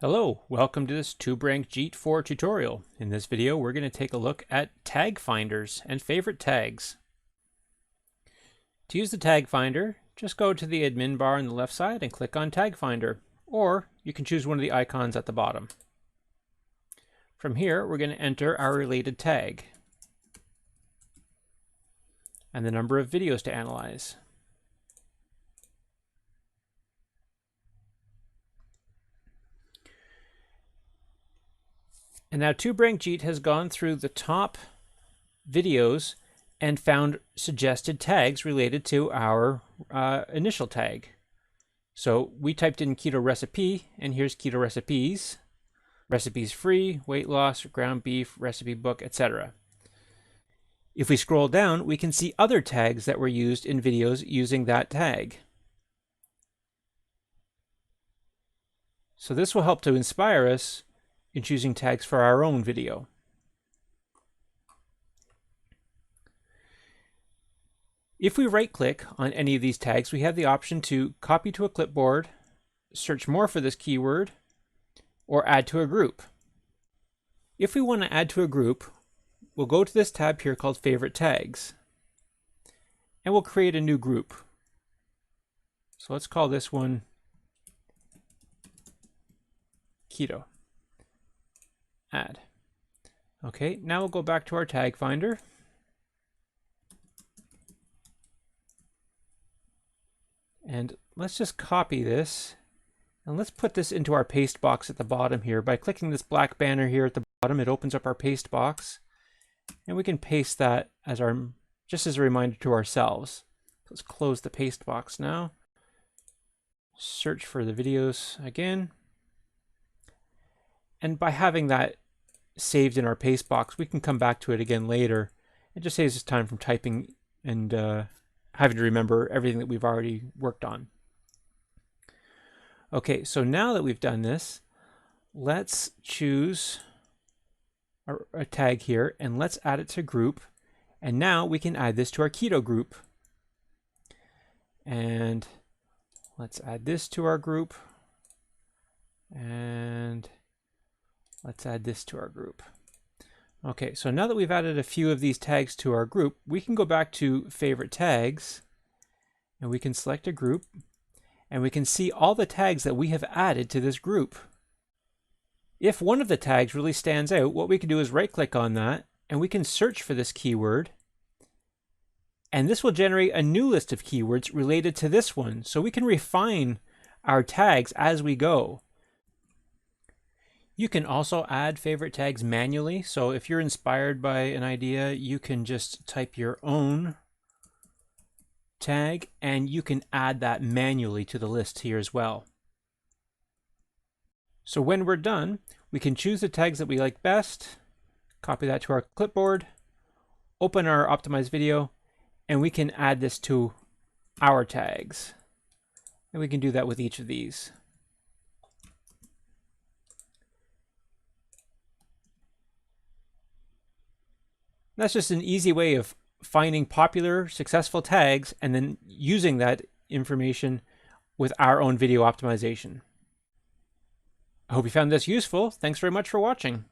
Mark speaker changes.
Speaker 1: Hello, welcome to this Tuberank Jeet 4 tutorial. In this video, we're going to take a look at tag finders and favorite tags. To use the tag finder, just go to the admin bar on the left side and click on Tag Finder, or you can choose one of the icons at the bottom. From here, we're going to enter our related tag and the number of videos to analyze. And now Tuberank Jeet has gone through the top videos and found suggested tags related to our initial tag. So we typed in keto recipe, and here's keto recipes, recipes free, weight loss, ground beef, recipe book, etc. If we scroll down, we can see other tags that were used in videos using that tag. So this will help to inspire us in choosing tags for our own video. If we right-click on any of these tags, we have the option to copy to a clipboard, search more for this keyword, or add to a group. If we want to add to a group, we'll go to this tab here called Favorite Tags, and we'll create a new group. So let's call this one Keto. Add. Okay, now we'll go back to our tag finder. And let's just copy this. And let's put this into our paste box at the bottom here. By clicking this black banner here at the bottom, it opens up our paste box. And we can paste that as just as a reminder to ourselves. Let's close the paste box now. Search for the videos again. And by having that saved in our paste box, we can come back to it again later. It just saves us time from typing and having to remember everything that we've already worked on. Okay, so now that we've done this, let's choose a tag here and let's add it to group. And now we can add this to our keto group. And let's add this to our group. And let's add this to our group. Okay, so now that we've added a few of these tags to our group, we can go back to Favorite Tags, and we can select a group, and we can see all the tags that we have added to this group. If one of the tags really stands out, what we can do is right-click on that, and we can search for this keyword, and this will generate a new list of keywords related to this one, so we can refine our tags as we go. You can also add favorite tags manually. So if you're inspired by an idea, you can just type your own tag and you can add that manually to the list here as well. So when we're done, we can choose the tags that we like best, copy that to our clipboard, open our optimized video, and we can add this to our tags. And we can do that with each of these. That's just an easy way of finding popular, successful tags and then using that information with our own video optimization. I hope you found this useful. Thanks very much for watching.